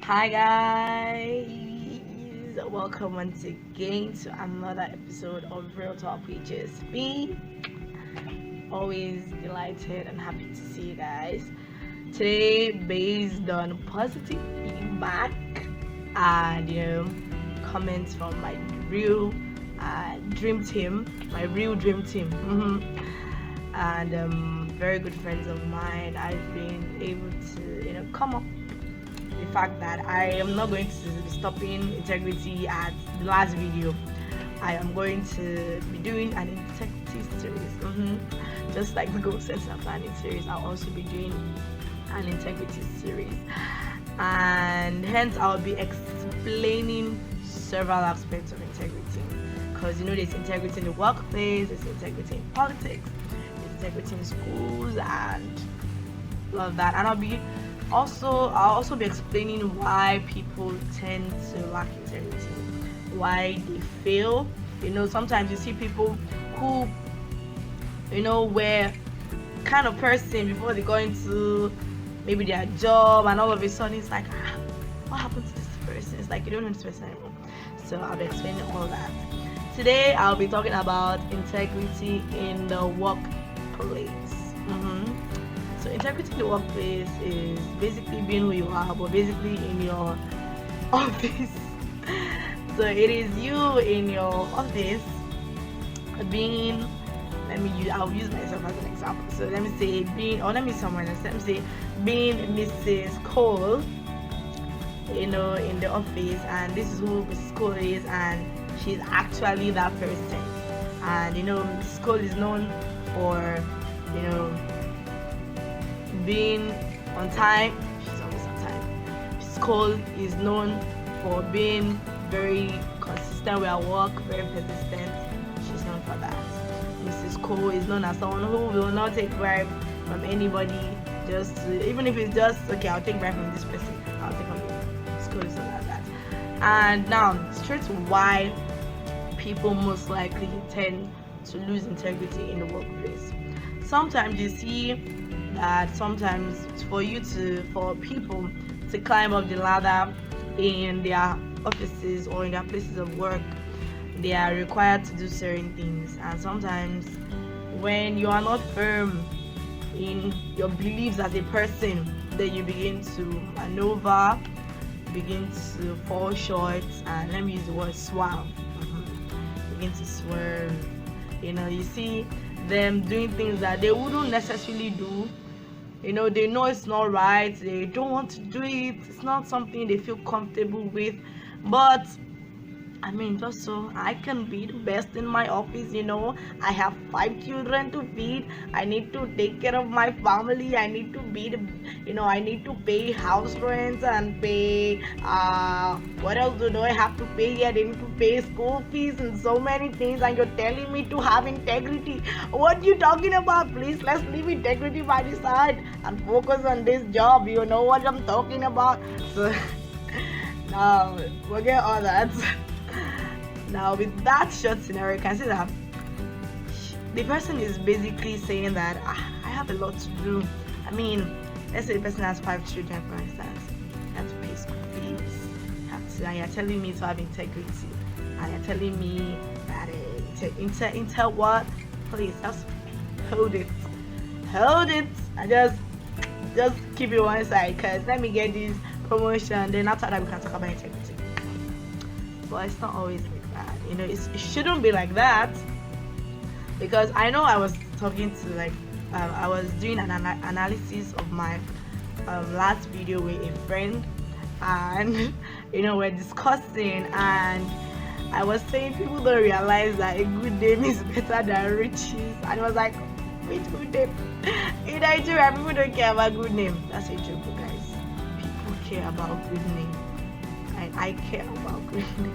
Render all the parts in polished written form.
Hi guys, welcome once again to another episode of Real Talk with Josephine. Always delighted and happy to see you guys. Today, based on positive feedback and comments from my real dream team, my real dream team, and very good friends of mine, I've been able to come up the fact that I am not going to be stopping integrity at the last video. I am going to be doing an integrity series. Just like the goal sets and planning series, I'll also be doing an integrity series. And hence, I'll be explaining several aspects of integrity. Because there's integrity in the workplace, there's integrity in politics, there's integrity in schools, and all of that. And I'll also be explaining why people tend to lack integrity, why they fail. Sometimes you see people who, were kind of person before they go into maybe their job, and all of a sudden it's like, what happened to this person? It's like you don't know this person anymore. So I'll be explaining all that. Today I'll be talking about integrity in the workplace. So integrity in the workplace is basically being who you are, but basically in your office. So it is you in your office being. I'll use myself as an example. So let me say someone else. Let me say being Mrs. Cole, in the office, and this is who Mrs. Cole is, and she's actually that person. And Mrs. Cole is known for being on time. She's always on time. School is known for being very consistent with her work, very persistent. She's known for that. Mrs. Cole is known as someone who will not take bribe from anybody, even if it's just okay, I'll take bribe from this person, I'll take from you. Mrs. Cole is known as that. And now straight to why people most likely tend to lose integrity in the workplace. Sometimes you see that sometimes for people to climb up the ladder in their offices or in their places of work, they are required to do certain things. And sometimes when you are not firm in your beliefs as a person, then you begin to maneuver, begin to fall short, and let me use the word swerve. Begin to swerve. You see them doing things that they wouldn't necessarily do. They know it's not right, they don't want to do it, it's not something they feel comfortable with, but just so I can be the best in my office. I have 5 children to feed, I need to take care of my family, I need to be I need to pay house rents and pay what else do I have to pay here? They need to pay school fees and so many things, and you're telling me to have integrity. What you talking about? Please, let's leave integrity by the side and focus on this job. You know what I'm talking about. So now forget all that. Now, with that short scenario, you can see that the person is basically saying that I have a lot to do. Let's say the person has 5 children, for instance. You have to pay school fees. And you're telling me to have integrity. And you're telling me that intel what? Please, just hold it. Hold it. And just keep it one side, because let me get this promotion. Then after that, we can talk about integrity. But it's not always like that. It shouldn't be like that, because I know I was talking to I was doing an analysis of my last video with a friend, and we're discussing, and I was saying people don't realize that a good name is better than riches, and it was like, wait, good name? In Nigeria, people don't care about good name. That's a joke, guys. People care about good name. I care about good name.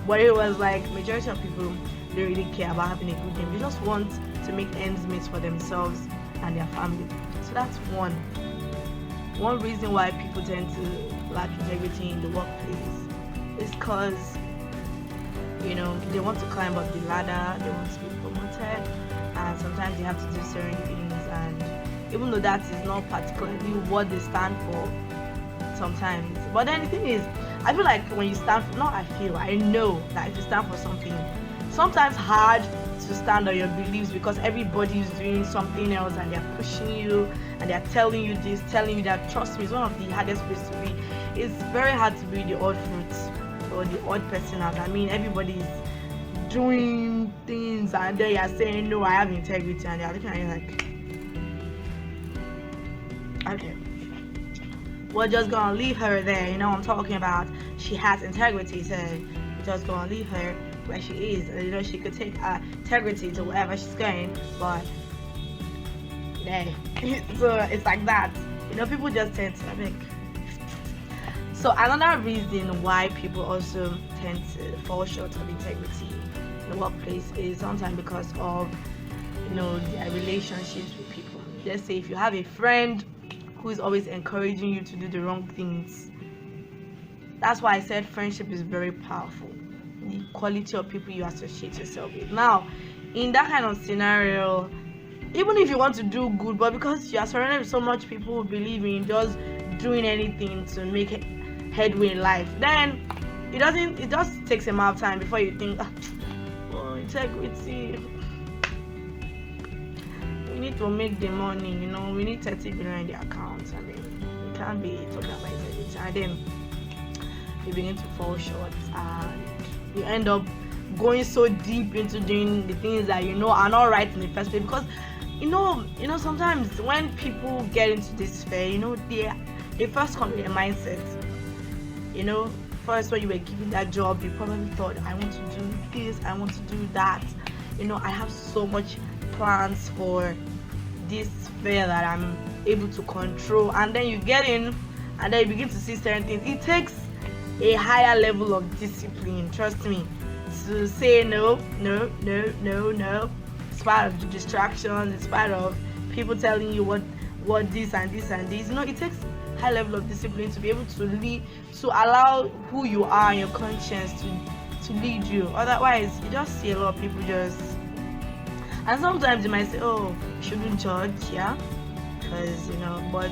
But it was like majority of people don't really care about having a good name. They just want to make ends meet for themselves and their family. So that's one reason why people tend to lack integrity in the workplace is because they want to climb up the ladder, they want to be promoted, and sometimes they have to do certain things, and even though that is not particularly what they stand for, sometimes. But then the thing is, I feel like when you stand for, not I feel, I know that if you stand for something, sometimes hard to stand on your beliefs because everybody is doing something else and they're pushing you and they're telling you this, telling you that. Trust me, it's one of the hardest places to be. It's very hard to be the odd fruit or the odd person out. I mean, everybody's doing things and then you're saying, no, I have integrity, and they're looking at you like, okay, we're just gonna leave her there. You know what I'm talking about? She has integrity, so we're just gonna leave her where she is. You know, she could take integrity to wherever she's going, but yeah. So it's like that. You know, people just tend to think. So another reason why people also tend to fall short of integrity in the workplace is sometimes because of, you know, their relationships with people. Let's say if you have a friend who is always encouraging you to do the wrong things. That's why I said friendship is very powerful. The quality of people you associate yourself with. Now, in that kind of scenario, even if you want to do good, but because you are surrounded with so much people who believe in just doing anything to make headway in life, then it just takes a amount of time before you think, oh, integrity, we need to make the money, you know, we need 30 billion in the account. I mean, you can't be talking about integrity, and then you begin to fall short and you end up going so deep into doing the things that you know are not right in the first place. Because you know sometimes when people get into this sphere, you know, they first come with their mindset. You know, first when you were given that job, you probably thought, I want to do this, I want to do that. You know, I have so much plans for this sphere that I'm able to control. And then you get in and then you begin to see certain things. It takes a higher level of discipline, trust me, to say no, in spite of the distractions, in spite of people telling you what this and this and this. You know, it takes high level of discipline to be able to lead, to allow who you are and your conscience to lead you. Otherwise, you just see a lot of people just, and sometimes you might say, oh, you shouldn't judge, yeah, because you know, but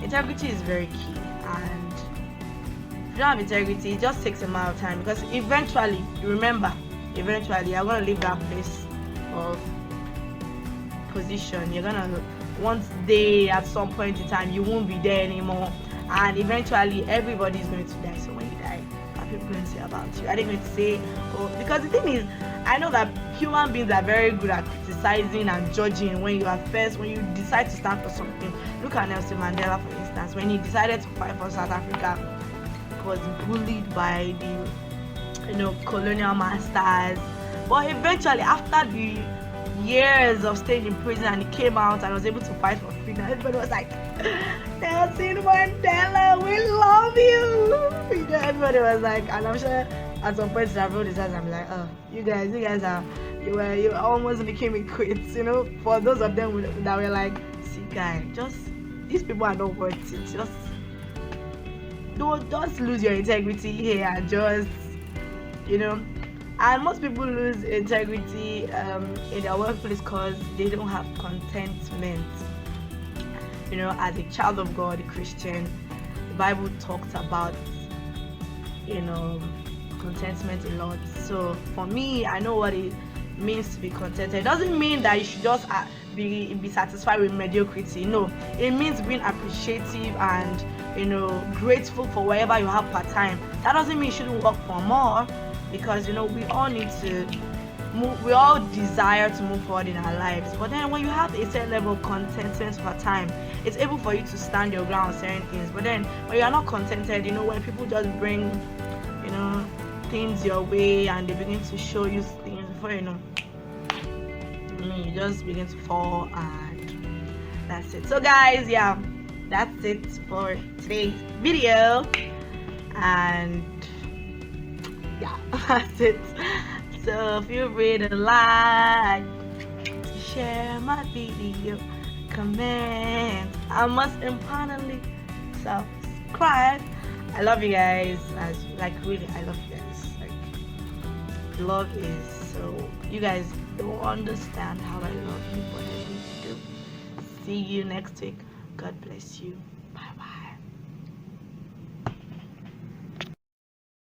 integrity is very key. And if you don't have integrity, it just takes a amount of time, because eventually you're gonna leave that place of position. You're gonna, once day at some point in time, you won't be there anymore, and eventually everybody is going to die. So when you die, what are people going to say about you? Are they going to say, oh, because the thing is, I know that human beings are very good at criticizing and judging when you decide to stand for something. Look at Nelson Mandela, for instance. When he decided to fight for South Africa, he was bullied by the, you know, colonial masters. But eventually, after the years of staying in prison, and he came out and was able to fight for freedom, everybody was like, Nelson Mandela, we love you. You know, everybody was like, and I'm sure at some point I wrote this, I'm like, oh, you guys are, you almost became a quits, you know. For those of them that were like, see guy, just, these people are not worth it, just lose your integrity here and just, you know. And most people lose integrity in their workplace because they don't have contentment. You know, as a child of God, a Christian, the Bible talks about, you know, contentment a lot. So for me, I know what it means to be contented. It doesn't mean that you should just be satisfied with mediocrity. No, it means being appreciative and, you know, grateful for whatever you have part time. That doesn't mean you shouldn't work for more, because you know, we all need to move, we all desire to move forward in our lives. But then when you have a certain level of contentment per time, it's able for you to stand your ground on certain things. But then when you are not contented, you know, when people just bring, you know, things your way and they begin to show you things, before you know, you just begin to fall, and that's it. So guys, yeah, that's it for today's video, and yeah, that's it. So feel free to like, to share my video, comment, and most importantly, subscribe. I love you guys. Really, I love you guys. Like, love is so, you guys don't understand how I love you for everything you do. See you next week. God bless you.